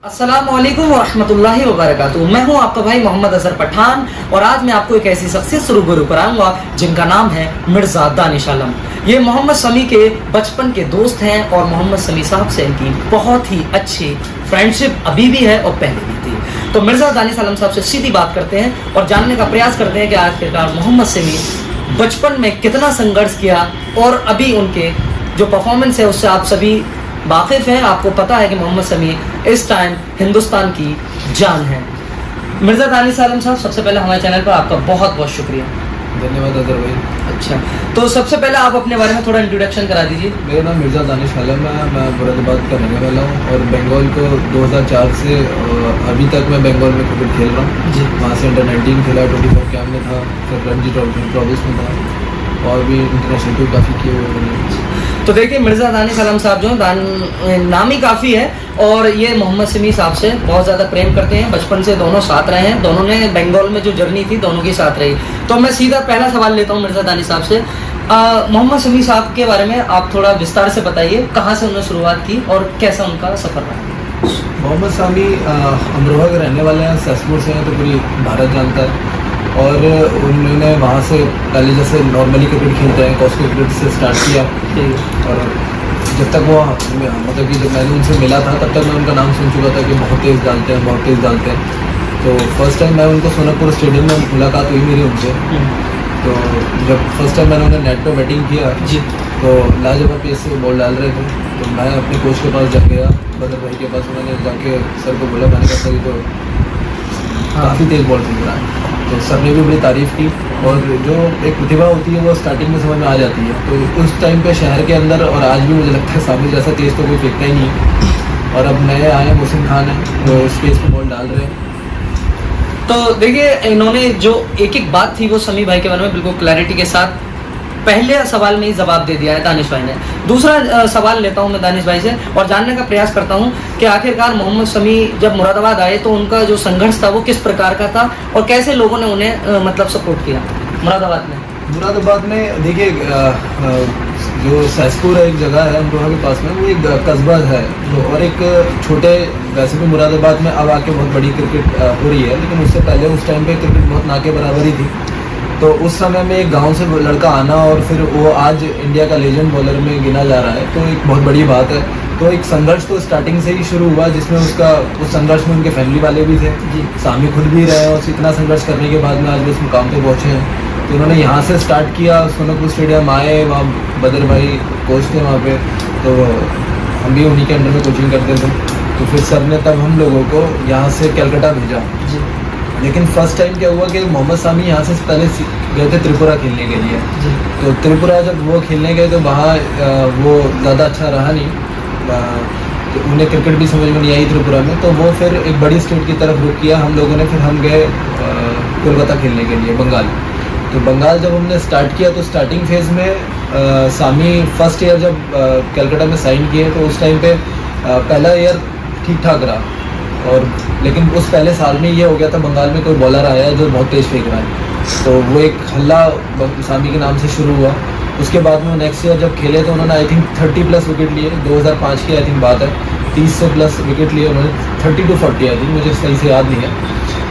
अस्सलामुअलैकुम वरहमतुल्लाहि वबरकातुहू। मैं हूं आपका भाई मोहम्मद अजहर पठान और आज मैं आपको एक ऐसी शख्सियत से रूबरू कराऊंगा जिनका नाम है मिर्ज़ा दानिश आलम। ये मोहम्मद शमी के बचपन के दोस्त हैं और मोहम्मद शमी साहब से इनकी बहुत ही अच्छी फ्रेंडशिप अभी भी है और पहले भी थी। तो मिर्ज़ा दानिश आलम साहब से सीधी बात करते हैं और जानने का प्रयास करते हैं कि आखिरकार मोहम्मद शमी बचपन में कितना संघर्ष किया और अभी उनके जो परफॉर्मेंस है उससे आप सभी वाकिफ़ हैं। आपको पता है कि मोहम्मद शमी इस टाइम हिंदुस्तान की जान है। मिर्ज़ा दानिश आलम साहब, सबसे पहले हमारे चैनल पर आपका बहुत बहुत शुक्रिया। धन्यवाद अजहर भाई। अच्छा, तो सबसे पहले आप अपने बारे में थोड़ा इंट्रोडक्शन करा दीजिए। मेरा नाम मिर्ज़ा दानिश आलम है। मैं मुरादाबाद का रहने वाला हूँ और बंगाल को 2004 से अभी तक मैं बंगाल में क्रिकेट खेल रहा हूँ जी। वहाँ से अंडर 19 खेला, 24 कैंप में था, फिर रणजी ट्रॉफीज में था और भी इंटरनेशनल टूर काफ़ी किए हुए मैंने। तो देखिए, मिर्ज़ा दानिश आलम साहब जो नाम ही काफ़ी है और ये मोहम्मद शमी साहब से बहुत ज़्यादा प्रेम करते हैं। बचपन से दोनों साथ रहे हैं, दोनों ने बंगाल में जो जर्नी थी दोनों के साथ रही। तो मैं सीधा पहला सवाल लेता हूँ मिर्ज़ा दानिश साहब से। मोहम्मद शमी साहब के बारे में आप थोड़ा विस्तार से बताइए, कहाँ से उन्होंने शुरुआत की और कैसा उनका सफ़र रहा। मोहम्मद शमी अमरोहा के रहने वाले हैं, सैसपुर से हैं, तो पूरी भारत जानता है। और उन्होंने वहाँ से पहले जैसे नॉर्मली क्रिकेट खेलते हैं कॉस्को क्रिकेट से स्टार्ट किया और जब तक वो मतलब कि जब मैंने उनसे मिला था तब तक मैं उनका नाम सुन चुका था कि बहुत तेज़ डालते हैं, बहुत तेज़ डालते हैं। तो फर्स्ट टाइम मैं उनको सोनकपुर स्टेडियम में मुलाकात हुई मेरी उनसे। तो जब फर्स्ट टाइम मैंने उन्हें नेट पे बैटिंग किया जी, तो लाजवाब पेस से बॉल डाल रहे थे। तो मैं अपने कोच के पास जब गया, बदर भाई के पास, उन्होंने जाके सर को बोला, मैंने कहा सर तो काफ़ी तेज़ बॉल खेल रहा है। तो सर ने भी बड़ी तारीफ़ की और जो एक प्रतिभा होती है वो स्टार्टिंग में समझ में आ जाती है। तो उस टाइम पे शहर के अंदर और आज भी मुझे लगता है सामने जैसा तेज़ तो कोई फेंकता ही नहीं है। और अब नए आए मुहसिन खान हैं जो स्पेस पे बॉल डाल रहे हैं। तो देखिए, इन्होंने जो एक एक बात थी वो शमी भाई के बारे में बिल्कुल क्लैरिटी के साथ पहले सवाल में ही जवाब दे दिया है दानिश भाई ने। दूसरा सवाल लेता हूं मैं दानिश भाई से और जानने का प्रयास करता हूं कि आखिरकार मोहम्मद शमी जब मुरादाबाद आए तो उनका जो संघर्ष था वो किस प्रकार का था और कैसे लोगों ने उन्हें मतलब सपोर्ट किया मुरादाबाद में। मुरादाबाद में देखिए, जो सैसपुर है एक जगह है अमरोहा के पास में, वो एक कस्बा है। तो और एक छोटे, वैसे भी मुरादाबाद में अब आके बहुत बड़ी क्रिकेट हो रही है, लेकिन उससे पहले उस टाइम पे क्रिकेट बहुत ना के बराबर ही थी। तो उस समय में एक गांव से लड़का आना और फिर वो आज इंडिया का लेजेंड बॉलर में गिना जा रहा है, तो एक बहुत बड़ी बात है। तो एक संघर्ष तो स्टार्टिंग से ही शुरू हुआ जिसमें उस संघर्ष में उनके फैमिली वाले भी थे जी, सामी खुद भी रहे और इतना संघर्ष करने के बाद में आज वो इस मुकाम पे पहुँचे हैं। तो उन्होंने यहाँ से स्टार्ट किया, सोनकपुर स्टेडियम आए, वहाँ बदर भाई कोच थे वहाँ पे, तो हम भी उन्हीं के अंडर में कोचिंग करते थे। तो फिर सर ने तब हम लोगों को यहाँ से कलकत्ता भेजा जी। लेकिन फर्स्ट टाइम क्या हुआ कि मोहम्मद शमी यहाँ से पहले गए थे त्रिपुरा खेलने के लिए जी। तो त्रिपुरा जब वो खेलने गए तो वहाँ वो ज़्यादा अच्छा रहा नहीं, तो उन्हें क्रिकेट भी समझ में नहीं आई त्रिपुरा में। तो वो फिर एक बड़ी स्टेट की तरफ रुख किया हम लोगों ने, फिर हम गए कोलकाता खेलने के लिए बंगाल। तो बंगाल जब हमने स्टार्ट किया तो स्टार्टिंग फेज़ में सामी फर्स्ट ईयर जब कलकत्ता में साइन किए तो उस टाइम पे पहला ईयर ठीक ठाक रहा और लेकिन उस पहले साल में ये हो गया था, बंगाल में कोई बॉलर आया जो बहुत तेज़ फेंक रहा है, तो वो एक हल्ला सामी के नाम से शुरू हुआ। उसके बाद में नेक्स्ट ईयर जब खेले तो उन्होंने आई थिंक 30+ विकेट लिए, 2005 की आई थिंक बात है, 30 से प्लस विकेट लिए उन्होंने, 30 to 40 आई थिंक, मुझे सही से याद नहीं है।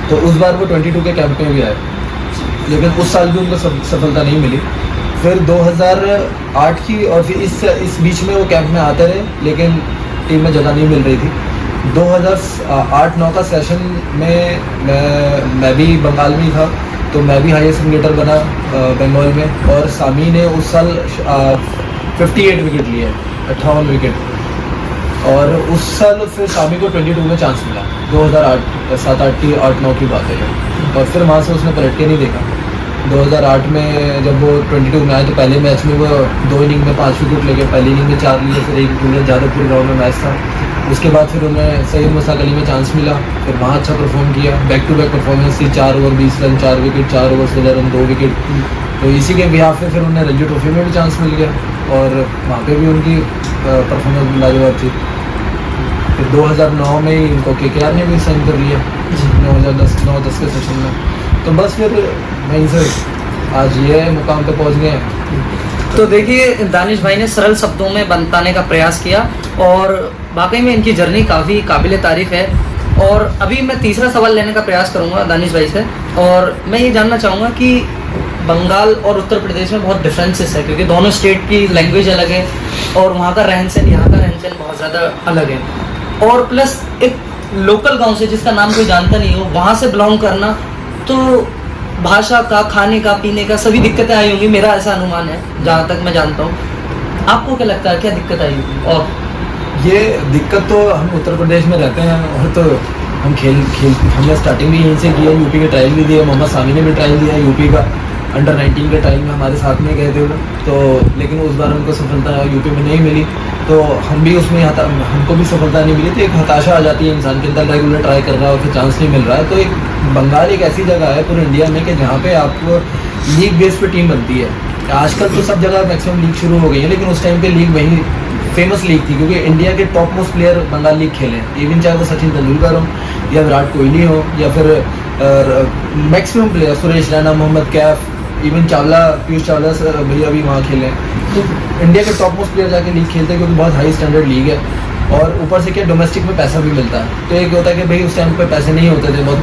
तो उस बार वो 22 के कैंप में भी आए, लेकिन उस साल भी उनको सफलता नहीं मिली। फिर 2008 की और फिर इस बीच में वो कैंप में आते रहे लेकिन टीम में जगह नहीं मिल रही थी। 2008-9 का सेशन में मैं भी बंगाल में था, तो मैं भी हाईएस्ट विकेटर बना बंगाल में और सामी ने उस साल 58 विकेट लिए, 58 विकेट। और उस साल फिर सामी को 22 में चांस मिला, 2007-8 की बात है। और फिर वहाँ से उसने पलट के नहीं देखा। 2008 में जब वो 22 में आए तो पहले मैच में वो 2 इनिंग में 5 विकेट लेके, पहली इनिंग में 4 लिए, फिर एक विकेट, जादवपुर ग्राउंड में मैच था। उसके बाद फिर उन्हें सैयद मुश्ताक अली में चांस मिला, फिर वहाँ अच्छा परफॉर्म किया, बैक टू बैक परफॉर्मेंस थी, 4 over 20 run 4 wicket, 4 over 16 run 2 wicket. तो इसी के बिहाफ पे फिर उन्हें रणजी ट्रॉफी में भी चांस मिल गया और वहाँ पे भी उनकी परफॉर्मेंस लाजवाब थी। फिर 2009 में ही इनको KKR ने भी साइन कर लिया, 9-10 के सेशन में। तो बस फिर वहीं से आज ये मुकाम पे पहुँच गए। तो देखिए, दानिश भाई ने सरल शब्दों में बताने का प्रयास किया और वाकई में इनकी जर्नी काफ़ी काबिल तारीफ़ है। और अभी मैं तीसरा सवाल लेने का प्रयास करूंगा दानिश भाई से, और मैं ये जानना चाहूँगा कि बंगाल और उत्तर प्रदेश में बहुत डिफरेंसेस है, क्योंकि दोनों स्टेट की लैंग्वेज अलग है और वहाँ का रहन सहन यहाँ का रहन सहन बहुत ज़्यादा अलग है। और प्लस एक लोकल गांव से जिसका नाम कोई जानता नहीं हो, वहाँ से बिलोंग करना, तो भाषा का, खाने का, पीने का सभी दिक्कतें आई होंगी, मेरा ऐसा अनुमान है जहाँ तक मैं जानता हूँ। आपको क्या लगता है, क्या दिक्कत आई होगी? और ये दिक्कत तो हम उत्तर प्रदेश में रहते हैं, और तो हम हमने स्टार्टिंग भी यहीं से किया, यूपी के ट्रायल भी दिया, मोहम्मद सामी ने भी ट्रायल दिया यूपी का, अंडर 19 के टाइम में हमारे साथ में गए थे वो, तो लेकिन उस बार हमको सफलता यूपी में नहीं मिली, तो हम भी उसमें हमको भी सफलता नहीं मिली, तो एक हताशा आ जाती है इंसान के अंदर, रेगुलर ट्राई कर रहा है और फिर चांस नहीं मिल रहा है। तो एक बंगाल एक ऐसी जगह है पूरे इंडिया में कि जहाँ पे आपको लीग बेस पे टीम बनती है। आजकल तो सब जगह मैक्सिमम लीग शुरू हो गई है, लेकिन उस टाइम पे लीग वही फेमस लीग थी, क्योंकि इंडिया के top most player Bengal league खेले, इवन चाहे वो सचिन तेंदुलकर हो या विराट कोहली हो या फिर maximum player Suresh Raina, Mohammad Kaif, even Chawla, Piyush Chawla भैया भी वहाँ खेले। तो इंडिया के टॉप मोस्ट प्लेयर जाके लीग खेलते हैं, क्योंकि बहुत हाई स्टैंडर्ड लीग है, और ऊपर से क्या डोमेस्टिक में पैसा भी मिलता है। तो एक होता है कि भाई उस टाइम पे पैसे नहीं होते थे, बहुत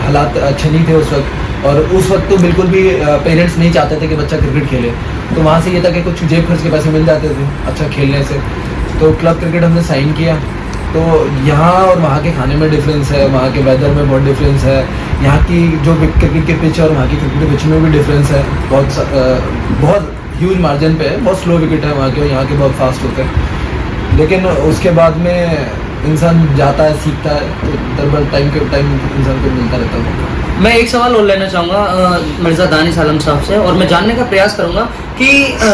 हालात अच्छे नहीं थे उस वक्त, और उस वक्त तो बिल्कुल भी पेरेंट्स नहीं चाहते थे कि बच्चा क्रिकेट खेले, तो वहाँ से ये था कि कुछ जेब खर्च के पैसे मिल जाते थे अच्छा खेलने से। तो क्लब क्रिकेट हमने साइन किया, तो यहाँ और वहाँ के खाने में डिफरेंस है, वहाँ के वेदर में बहुत डिफरेंस है, यहाँ की जो क्रिकेट के पिच और वहाँ की क्रिकेट के पिच में भी डिफरेंस है, बहुत ह्यूज मार्जिन पे है, बहुत स्लो विकेट है वहाँ के, और यहाँ के बहुत फास्ट होते हैं। लेकिन उसके बाद में इंसान जाता है, सीखता है, तो दरबार टाइम के टाइम इंसान को मिलता रहता है। मैं एक सवाल और लेना चाहूँगा मिर्ज़ा दानिश आलम साहब से, और मैं जानने का प्रयास करूँगा कि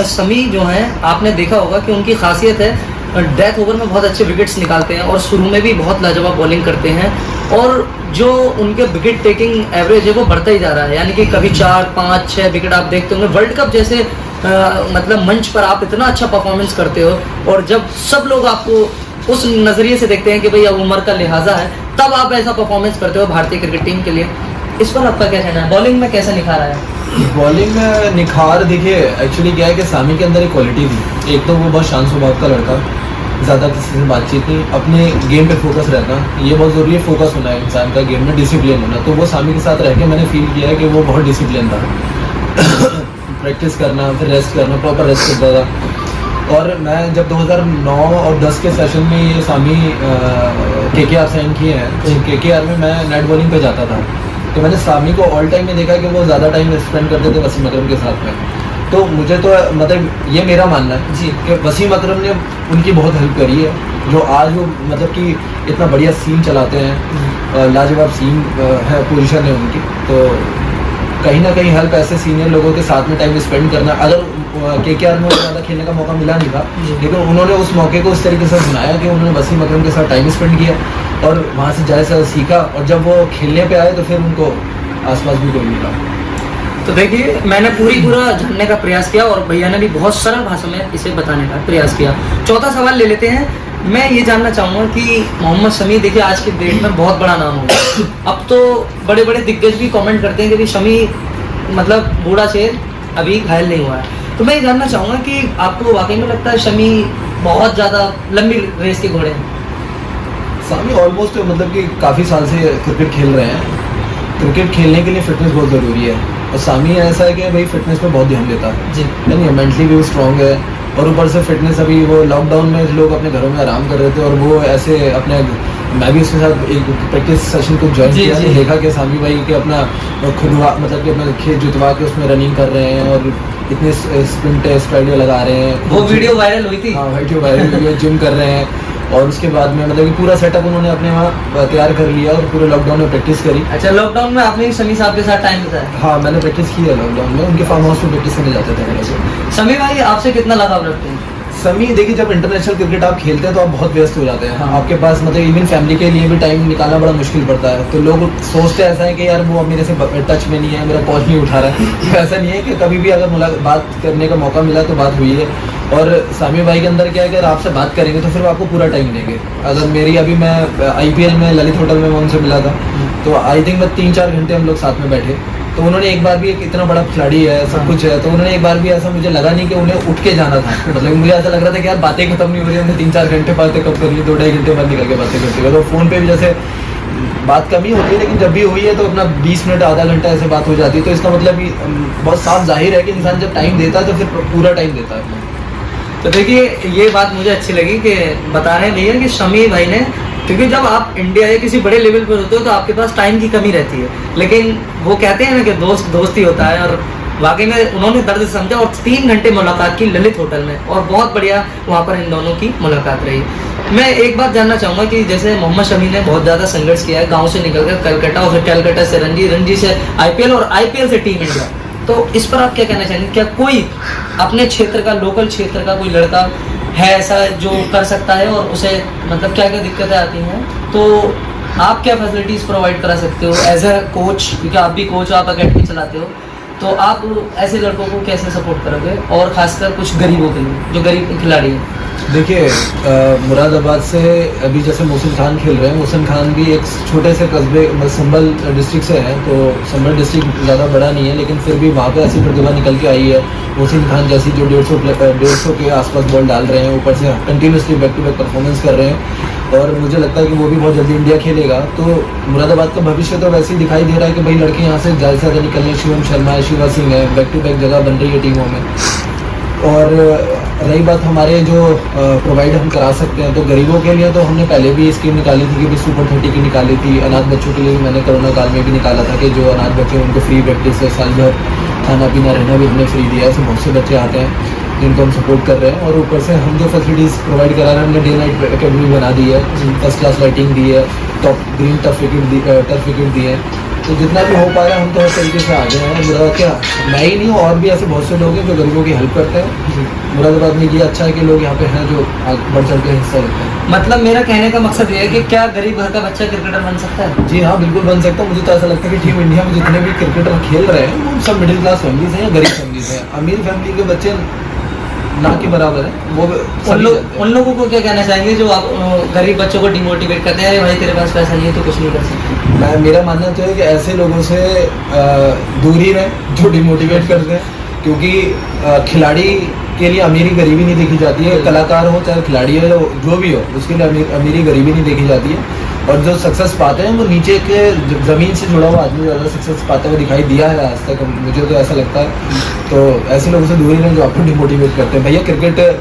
समी जो हैं, आपने देखा होगा कि उनकी खासियत है डेथ ओवर में बहुत अच्छे विकेट्स निकालते हैं, और शुरू में भी बहुत लाजवाब बॉलिंग करते हैं, और जो उनके विकेट टेकिंग एवरेज है वो बढ़ता ही जा रहा है, यानी कि कभी 4, 5, 6 विकेट आप देखते होंगे। वर्ल्ड कप जैसे मतलब मंच पर आप इतना अच्छा परफॉर्मेंस करते हो, और जब सब लोग आपको उस नज़रिए से देखते हैं कि भाई अब उम्र का लिहाजा है, तब आप ऐसा परफॉर्मेंस करते हो भारतीय क्रिकेट टीम के लिए। इस पर आपका क्या कहना है? बॉलिंग में कैसा निखार आया? बॉलिंग में निखार देखिए, एक्चुअली क्या है कि सामी के अंदर एक क्वालिटी थी, एक तो वो बहुत शांत स्वभाव का लड़का, ज़्यादा किसी से बातचीत नहीं, अपने गेम पे फोकस रहना, ये बहुत ज़रूरी है, फोकस होना है इंसान का गेम में, डिसिप्लिन होना। तो वो सामी के साथ रह के मैंने फील किया है कि वो बहुत डिसिप्लिन था प्रैक्टिस करना, फिर रेस्ट करना, प्रॉपर रेस्ट करता था। और मैं जब 2009 और 10 के सेशन में ये सामी KKR साइन किए हैं, तो KKR में मैं नेट बॉलिंग पे जाता था, तो मैंने सामी को ऑल टाइम में देखा कि वो ज़्यादा टाइम स्पेंड करते थे वसीम अकरम के साथ में। तो मुझे तो मतलब ये मेरा मानना है जी कि वसीम अकरम ने उनकी बहुत हेल्प करी है, जो आज वो मतलब कि इतना बढ़िया सीन चलाते हैं, लाजवाब सीन है, पोजीशन है उनकी। तो कहीं ना कहीं हेल्प ऐसे सीनियर लोगों के साथ में टाइम स्पेंड करना, अगर KKR में ज़्यादा खेलने का मौका मिला नहीं था, लेकिन उन्होंने उस मौके को उस तरीके से बनाया कि उन्होंने वसीम अकरम के साथ टाइम स्पेंड किया और वहाँ से जैसा सीखा, और जब वो खेलने पे आए तो फिर उनको आसपास भी कोई मिला। तो देखिए, मैंने पूरा जानने का प्रयास किया, और भैया ने भी बहुत सरल भाषा में इसे बताने का प्रयास किया। चौथा सवाल ले लेते हैं। मैं ये जानना चाहूँगा कि मोहम्मद शमी, देखिए आज के डेट में बहुत बड़ा नाम हो गया, अब तो बड़े बड़े दिग्गज भी कमेंट करते हैं कि भाई शमी मतलब बूढ़ा शेर अभी घायल नहीं हुआ है। तो मैं ये जानना चाहूँगा कि आपको वाकई में लगता है शमी बहुत ज़्यादा लंबी रेस के घोड़े हैं? सामी ऑलमोस्ट मतलब कि काफ़ी साल से क्रिकेट खेल रहे हैं। क्रिकेट खेलने के लिए फिटनेस बहुत ज़रूरी है, और सामी ऐसा है कि भाई फिटनेस पे बहुत ध्यान देता है जी, यानी मेंटली भी वो स्ट्रॉन्ग है, और ऊपर से फिटनेस, अभी वो लॉकडाउन में लोग अपने घरों में आराम कर रहे थे, और वो ऐसे अपने, मैं भी उसके साथ एक प्रैक्टिस सेशन को ज्वाइन किया, देखा कि सामी भाई के अपना खुद मतलब कि अपना खेत जुतवा के उसमें रनिंग कर रहे हैं, और इतने स्प्रिंट स्ट्राइड लगा रहे हैं। वो वीडियो वायरल हुई थी। हाँ, वीडियो वायरल हुई है, जिम कर रहे हैं, और उसके बाद में मतलब कि पूरा सेटअप उन्होंने अपने वहाँ तैयार कर लिया, और पूरे लॉकडाउन में प्रैक्टिस करी। अच्छा, लॉकडाउन में आपने शमी साहब के साथ टाइम बिताया? हाँ, मैंने प्रैक्टिस की है लॉकडाउन में, उनके फार्म हाउस में प्रैक्टिस करने जाते थे मेरे से। शमी भाई आपसे कितना लगाव रखते हैं? समी देखिए, जब इंटरनेशनल क्रिकेट आप खेलते हैं तो आप बहुत व्यस्त हो जाते हैं, आपके पास मतलब इवन फैमिली के लिए भी टाइम निकालना बड़ा मुश्किल पड़ता है। तो लोग सोचते ऐसा है कि यार वो अब मेरे से टच में नहीं है, मेरा कॉल नहीं उठा रहा है। ऐसा नहीं है कि कभी भी अगर बात करने का मौका मिला तो बात हुई है। और सामी भाई के अंदर क्या है कि अगर आपसे बात करेंगे तो फिर वो आपको पूरा टाइम देंगे। अगर मेरी अभी मैं IPL में ललित होटल में उनसे मिला था, तो आई थिंक मैं 3-4 घंटे हम लोग साथ में बैठे, तो उन्होंने एक बार भी, एक इतना बड़ा खिलाड़ी है, सब कुछ है, तो उन्होंने एक बार भी ऐसा मुझे लगा नहीं कि उन्हें उठ के जाना था। मतलब मुझे ऐसा लग रहा था कि यार बातें खत्म नहीं हो रही, हमने 3-4 घंटे बातें कब कर ली, 2-2.5 घंटे बाद निकल के बातें करते हुए। तो फ़ोन पे भी जैसे बात कम ही होती है, लेकिन जब भी हुई है तो अपना 20 मिनट आधा घंटा ऐसे बात हो जाती है। तो इसका मतलब भी बहुत साफ जाहिर है कि इंसान जब टाइम देता है तो फिर पूरा टाइम देता है अपना। तो देखिए ये बात मुझे अच्छी लगी कि बता रहे हैं भैया कि शमी भाई ने, क्योंकि जब आप इंडिया या किसी बड़े लेवल पर होते हो तो आपके पास टाइम की कमी रहती है, लेकिन वो कहते हैं ना कि दोस्त दोस्ती होता है, और वाकई में उन्होंने दर्द समझा और 3 घंटे मुलाकात की ललित होटल में, और बहुत बढ़िया वहाँ पर इन दोनों की मुलाकात रही। मैं एक बात जानना चाहूँगा कि जैसे मोहम्मद शमी ने बहुत ज़्यादा संघर्ष किया है, गाँव से निकलकर कलकत्ता, और फिर कलकत्ता से रणजी, रणजी से IPL और IPL से टीम इंडिया, तो इस पर आप क्या कहना चाहेंगे? क्या कोई अपने क्षेत्र का, लोकल क्षेत्र का कोई लड़का है ऐसा जो कर सकता है, और उसे मतलब क्या क्या दिक्कतें आती हैं, तो आप क्या फैसिलिटीज़ प्रोवाइड करा सकते हो एज ए कोच, क्योंकि आप भी कोच, आप अकेडमी चलाते हो, तो आप ऐसे लड़कों को कैसे सपोर्ट करोगे, और खासकर कुछ गरीबों के लिए जो गरीब खिलाड़ी हैं? देखिए मुरादाबाद से अभी जैसे मोहसिन खान खेल रहे हैं, मोहसिन खान भी एक छोटे से कस्बे संभल डिस्ट्रिक्ट से हैं, तो संभल डिस्ट्रिक्ट ज़्यादा बड़ा नहीं है, लेकिन फिर भी वहाँ पे ऐसी प्रतिभा निकल के आई है। मोहसिन खान जैसी जो 150 के आसपास बॉल डाल रहे हैं, ऊपर से continuously back to back performance कर रहे हैं, और मुझे लगता है कि वो भी बहुत जल्दी इंडिया खेलेगा। तो मुरादाबाद का भविष्य तो वैसे ही दिखाई दे रहा है कि भाई लड़के यहाँ से ज़्यादा से ज़्यादा निकल रहे हैं। शिवम शर्मा है, शिवा सिंह है, बैक टू बैक जगह बन रही है टीमों में। और रही बात हमारे जो प्रोवाइड हम करा सकते हैं, तो गरीबों के लिए तो हमने पहले भी स्कीम निकाली थी कि भी सुपर 30 की निकाली थी। अनाथ बच्चों के लिए मैंने कोरोना काल में भी निकाला था कि जो अनाथ बच्चे हैं उनको फ्री प्रैक्टिस है, साल भर खाना पीना रहना भी हमने फ्री दिया है। ऐसे बहुत से बच्चे आते हैं जिनको हम सपोर्ट कर रहे हैं, और ऊपर से हम जो फैसिलिटीज़ प्रोवाइड करा रहे हैं, हमने डे नाइट अकेडमी बना दी है, फर्स्ट क्लास लाइटिंग दी है, टॉप ग्रीन टर्फ विकेट दी है। तो जितना भी हो पाया हम तो हर तरीके से आगे हैं। मुरादाबाद क्या मैं ही नहीं हूँ, और भी ऐसे बहुत से लोग हैं जो गरीबों की हेल्प करते हैं। मुरादाबाद में ये अच्छा है कि लोग यहाँ पे हैं जो बढ़ चढ़ के हिस्सा लेते हैं। मतलब मेरा कहने का मकसद ये है कि क्या गरीब घर का बच्चा क्रिकेटर बन सकता है? जी हाँ, बिल्कुल बन सकता है। मुझे तो ऐसा लगता है कि टीम इंडिया में जितने भी क्रिकेटर खेल रहे हैं वो सब मिडिल क्लास फैमिलीज हैं या गरीब फैमिलीज हैं। अमीर फैमिली के बच्चे ना के बराबर है वो। उन लोगों को क्या कहना चाहेंगे जो आप गरीब बच्चों को डिमोटिवेट करते हैं, भाई तेरे पास पैसा नहीं है तो कुछ नहीं कर सकते? मेरा मानना तो है कि ऐसे लोगों से दूर ही रहें जो डिमोटिवेट करते हैं, क्योंकि खिलाड़ी के लिए अमीरी गरीबी नहीं देखी जाती है। कलाकार हो चाहे खिलाड़ी हो, जो भी हो, उसके लिए अमीरी गरीबी नहीं देखी जाती है। और जो सक्सेस पाते हैं वो नीचे के ज़मीन से जुड़ा हुआ आदमी ज़्यादा सक्सेस पाते हुए दिखाई दिया है आज तक, मुझे तो ऐसा लगता है। तो ऐसे लोगों से दूर ही रहें जो आपको डिमोटिवेट करते हैं। भैया क्रिकेट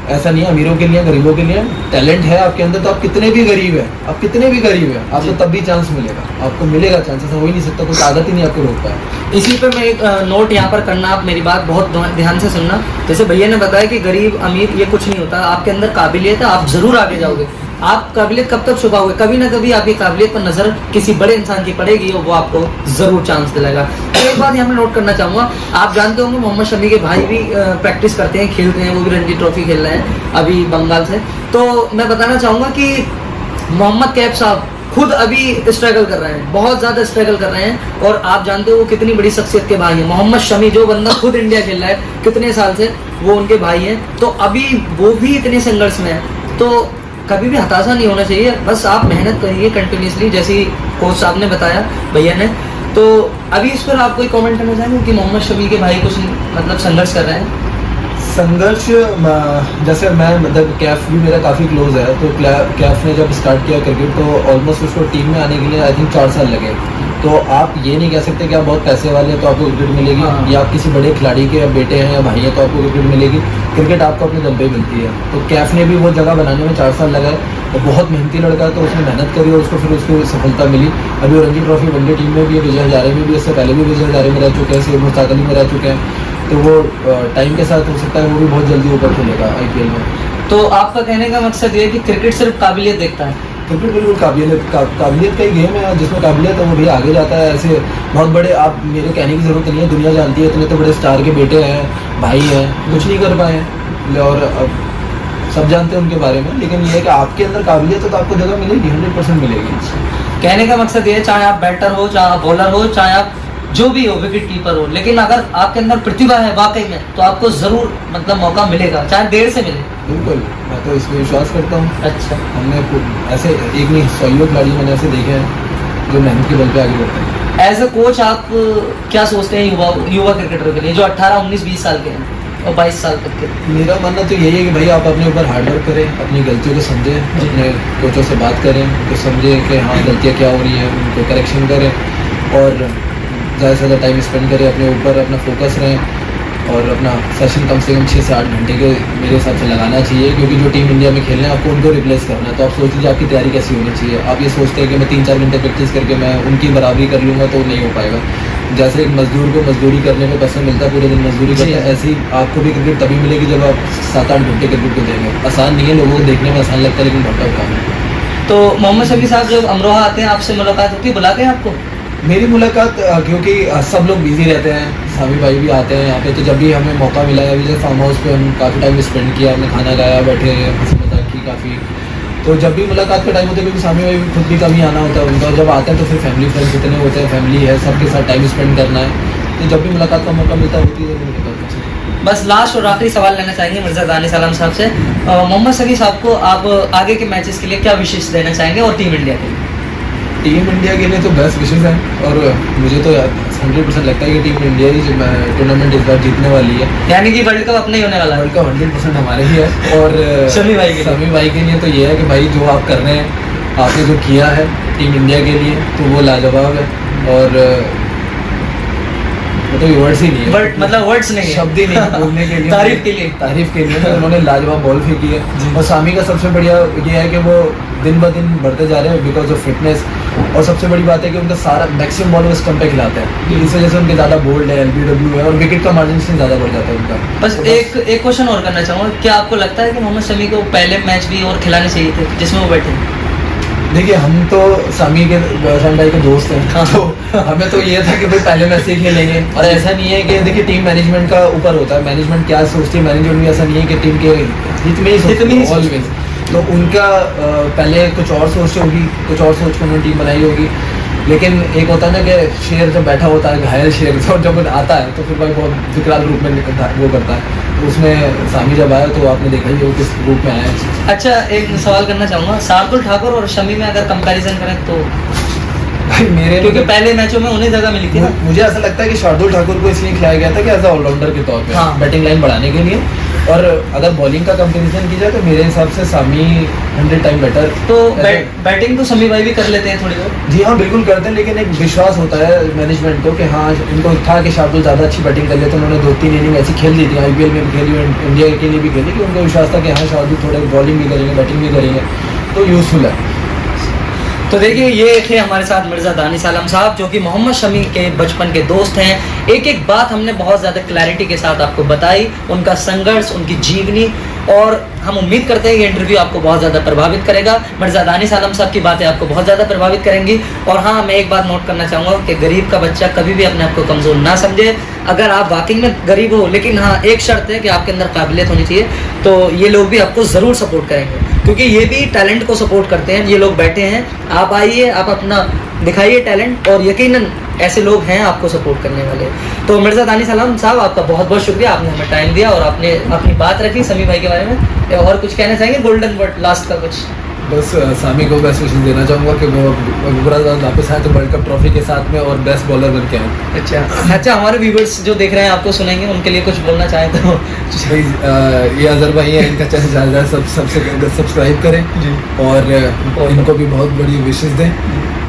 ऐसा नहीं है अमीरों के लिए, गरीबों के लिए। टैलेंट है आपके अंदर तो आप कितने भी गरीब हैं, आपको तब भी चांस मिलेगा, आपको मिलेगा चांस। ऐसा हो ही नहीं सकता, कोई आदत ही नहीं आपको रोक पाए। इसी पे मैं एक नोट यहाँ पर करना, आप मेरी बात बहुत ध्यान से सुनना। जैसे भैया ने बताया कि गरीब अमीर ये कुछ नहीं होता, आपके अंदर काबिलियत है, आप जरूर आगे जाओगे। आप काबिलियत कब तक छुपाओगे? कभी ना कभी आपकी काबिलियत पर नजर किसी बड़े इंसान की पड़ेगी और वो आपको जरूर चांस दिलाएगा। तो एक बात यहाँ पर नोट करना चाहूँगा, आप जानते होंगे मोहम्मद शमी के भाई भी प्रैक्टिस करते हैं, खेलते हैं, वो भी रणजी ट्रॉफी खेल रहे हैं अभी बंगाल से। तो मैं बताना चाहूँगा कि मोहम्मद कैफ साहब खुद अभी स्ट्रगल कर रहे हैं, बहुत ज़्यादा स्ट्रगल कर रहे हैं, और आप जानते हो वो कितनी बड़ी शख्सियत के भाई हैं। मोहम्मद शमी जो बंदा खुद इंडिया खेल रहा है कितने साल से, वो उनके भाई हैं। तो अभी वो भी इतने संघर्ष में है, तो कभी भी हताशा नहीं होना चाहिए, बस आप मेहनत करिए कंटिन्यूसली, जैसे कोच साहब ने बताया, भैया ने। तो अभी इस पर आप कोई कमेंट करना चाहेंगे कि मोहम्मद शमी के भाई कुछ मतलब संघर्ष कर रहे हैं? संघर्ष जैसे मैं मतलब कैफ भी मेरा काफ़ी क्लोज है, तो कैफ ने जब स्टार्ट किया क्रिकेट तो ऑलमोस्ट उसको टीम में आने के लिए आई थिंक 4 साल लगे। तो आप ये नहीं कह सकते कि आप बहुत पैसे वाले हैं तो आपको क्रिकेट मिलेगी, या आप किसी बड़े खिलाड़ी के बेटे हैं या भाई हैं तो आपको क्रिकेट मिलेगी। क्रिकेट आपको अपने दम पे मिलती है। तो कैफ ने भी वो जगह बनाने में 4 साल लगाए, और बहुत मेहनती लड़का है, तो उसने मेहनत करी और उसको फिर उसको सफलता मिली। अभी वो रणजी ट्रॉफी वनडे टीम में भी है, विजय हजारे में भी, इससे पहले भी विजय हजारे में रह चुके हैं, सैयद मुश्ताक अली में रह चुके हैं। तो वो टाइम के साथ हो सकता है वो भी बहुत जल्दी ऊपर खेलेगा IPL में। तो आपका कहने का मकसद ये है कि क्रिकेट सिर्फ काबिलियत देखता है? क्रिकेट बिल्कुल काबिलियत का ही गेम है, जिसमें काबिलियत है वो भी आगे जाता है। ऐसे बहुत बड़े, आप मेरे कहने की ज़रूरत नहीं है, दुनिया जानती है, इतने तो बड़े स्टार के बेटे हैं, भाई हैं, कुछ नहीं कर पाए हैं, और सब जानते हैं उनके बारे में। लेकिन ये है कि आपके अंदर काबिलियत है तो आपको जगह मिलेगी, 100% मिलेगी। कहने का मकसद ये है, चाहे आप बैटर हो, चाहे आप बॉलर हो, चाहे आप जो भी हो, विकेट कीपर हो, लेकिन अगर आपके अंदर प्रतिभा है वाकई में, तो आपको जरूर मतलब मौका मिलेगा, चाहे देर से मिले। बिल्कुल, मैं तो इसमें विश्वास करता हूँ। अच्छा, हमने ऐसे एक नहीं 100 खिलाड़ी मैंने ऐसे देखे हैं जो मेहनत के बल पे आगे बढ़ते हैं। एज अ कोच आप क्या सोचते हैं युवा क्रिकेटरों के लिए जो 18, 19, 20 साल के हैं और 22 साल तक के? मेरा मानना तो यही है कि भाई आप अपने ऊपर हार्डवर्क करें, अपनी गलतियों को समझें, अपने कोचों से बात करें, उनको समझें कि हाँ गलतियाँ क्या हो रही हैं, उनको करेक्शन करें और ज़्यादा से ज़्यादा टाइम स्पेंड करें अपने ऊपर, अपना फोकस रहें और अपना सेशन कम से कम 6 से 8 घंटे के मेरे हिसाब से लगाना चाहिए, क्योंकि जो टीम इंडिया में खेलना है आपको उनको रिप्लेस करना है। तो आप सोच लीजिए आपकी तैयारी कैसी होनी चाहिए। आप ये सोचते हैं कि मैं 3-4 घंटे प्रैक्टिस करके मैं उनकी बराबरी कर लूँगा, तो नहीं हो पाएगा। जैसे एक मजदूर को मजदूरी करने में पैसा मिलता है, पूरे दिन मजदूरी करते हैं, ऐसे ही आपको भी क्रिकेट तभी मिलेगी जब आप 7-8 घंटे क्रिकेट को देंगे। आसान नहीं है, लोगों को देखने में आसान लगता है लेकिन बहुत टफ काम है। तो मोहम्मद शमी साहब जब अमरोहा आते हैं आपसे मुलाकात होती है, बुलाते हैं आपको? मेरी मुलाकात क्योंकि सब लोग बिजी रहते हैं, सामी भाई भी आते हैं यहाँ पे, तो जब भी हमें मौका मिला है, अभी जैसे फार्म हाउस पे हम काफ़ी टाइम स्पेंड किया, हमने खाना खाया, बैठे हंसी मजाक की काफ़ी। तो जब भी मुलाकात का टाइम होता है, क्योंकि सामी भाई खुद भी कभी आना होता है उनका, जब आते हैं तो फिर फैमिली फ्रेंड्स जितने होते हैं, फैमिली है, सबके साथ टाइम स्पेंड करना है, तो जब भी मुलाकात का मौका मिलता होती है तो मुलाकात अच्छी। बस लास्ट और आखिरी सवाल लेना चाहेंगे मिर्ज़ा दानिश आलम साहब से। मोहम्मद शमी साहब को आप आगे के मैचेस के लिए क्या विशेष देना चाहेंगे और टीम इंडिया के लिए? टीम इंडिया के लिए तो बेस्ट विशेष है और मुझे तो 100% लगता है कि टीम इंडिया ही टूर्नामेंट इस बार जीतने वाली है, यानी कि वर्ल्ड कप अपने ही होने वाला है। वर्ल्ड कप 100% हमारे ही है। और शमी भाई के लिए तो ये है कि भाई जो आप कर रहे हैं, आपने जो किया है टीम इंडिया के लिए, तो वो लाजवाब है और मतलब वर्ड्स ही नहीं है, मतलब वर्ड्स नहीं है, शब्द ही नहीं है बोलने के लिए, तारीफ के लिए तो उन्होंने लाजवाब बॉल फेंकी है। और सामी का सबसे बढ़िया ये है कि वो दिन ब दिन बढ़ते जा रहे हैं बिकॉज ऑफ फिटनेस, और सबसे बड़ी बात है कि उनका सारा मैक्सिमम बॉल वो स्टंप पे खिलाते हैं, इस वजह से उनके ज़्यादा बोल्ड है, LBW है और विकेट का मार्जिन से ज़्यादा बढ़ जाता है उनका। बस एक क्वेश्चन और करना चाहूँगा, क्या आपको लगता है कि मोहम्मद शमी को पहले मैच भी और खिलाने चाहिए थे जिसमें वो बैठे? देखिए हम तो सामी भाई के दोस्त हैं, हाँ। तो हमें तो ये था कि भाई पहले मैच ही खेलेंगे, और ऐसा नहीं है कि देखिए टीम मैनेजमेंट का ऊपर होता है, मैनेजमेंट क्या सोचती है, मैनेजमेंट भी ऐसा नहीं है कि टीम के हित में ही सोचती है ऑलवेज। तो उनका पहले कुछ और सोच होगी, कुछ और सोच कर उन्होंने टीम बनाई होगी, लेकिन एक होता है ना कि शेर जब बैठा होता है, घायल शेर, तो जब आता है तो फिर भाई बहुत विकराल रूप में वो करता है। तो उसमें सामी जब आया तो आपने देखा ही वो किस रूप में आया है। अच्छा, एक सवाल करना चाहूँगा, शार्दुल ठाकुर और शमी में अगर कंपैरिजन करें तो भाई मेरे, क्योंकि पहले मैचों में उन्हें जगह मिली थी ना। मुझे ऐसा लगता है कि शार्दुल ठाकुर को इसलिए खिलाया गया था कि एज ऑलराउंडर के तौर पे, हाँ। बैटिंग लाइन बढ़ाने के लिए, और अगर बॉलिंग का कंपैरिजन की जाए तो मेरे हिसाब से सामी 100 टाइम बेटर। तो बैटिंग तो शमी भाई भी कर लेते हैं थोड़ी बहुत? जी हाँ, बिल्कुल करते हैं, लेकिन एक विश्वास होता है मैनेजमेंट को कि हाँ इनको था कि शार्दुल ज़्यादा अच्छी बैटिंग कर लेते, उन्होंने 2-3 इनिंग ऐसी खेल दी थी, IPL में भी खेली, इंडिया के लिए भी खेली, कि उनको विश्वास था कि हाँ शार्दुल थोड़े बॉलिंग भी करेंगे, बैटिंग भी करेंगे, तो यूजफुल है। तो देखिए, ये थे हमारे साथ मिर्ज़ा दानिश आलम साहब, जो कि मोहम्मद शमी के बचपन के दोस्त हैं। एक एक बात हमने बहुत ज़्यादा क्लैरिटी के साथ आपको बताई, उनका संघर्ष, उनकी जीवनी, और हम उम्मीद करते हैं ये इंटरव्यू आपको बहुत ज़्यादा प्रभावित करेगा। मिर्ज़ा दानिश आलम साहब की बातें आपको बहुत ज़्यादा प्रभावित करेंगी। और हाँ, मैं एक बात नोट करना चाहूँगा कि गरीब का बच्चा कभी भी अपने आप को कमज़ोर ना समझे। अगर आप वाकई में गरीब हो, लेकिन हाँ एक शर्त है कि आपके अंदर काबिलियत होनी चाहिए, तो ये लोग भी आपको ज़रूर सपोर्ट करेंगे, क्योंकि ये भी टैलेंट को सपोर्ट करते हैं। ये लोग बैठे हैं, आप आइए, आप अपना दिखाइए टैलेंट, और यकीनन ऐसे लोग हैं आपको सपोर्ट करने वाले। तो मिर्ज़ा दानिश आलम साहब, आपका बहुत बहुत शुक्रिया, आपने हमें टाइम दिया और आपने अपनी बात रखी शमी भाई के बारे में। और कुछ कहना चाहेंगे, गोल्डन वर्ड लास्ट का कुछ? बस सामी को बेस्ट विशेष देना चाहूँगा कि वो वापस आए तो वर्ल्ड कप ट्रॉफी के साथ में और बेस्ट बॉलर बन के आए। अच्छा, हमारे व्यूवर्स जो देख रहे हैं आपको सुनेंगे, उनके लिए कुछ बोलना चाहें तो? ये अजहर भाई है, इनका चैनल ज़्यादा सबसे सब्सक्राइब करें जी, और इनको भी बहुत बड़ी विशेष दें।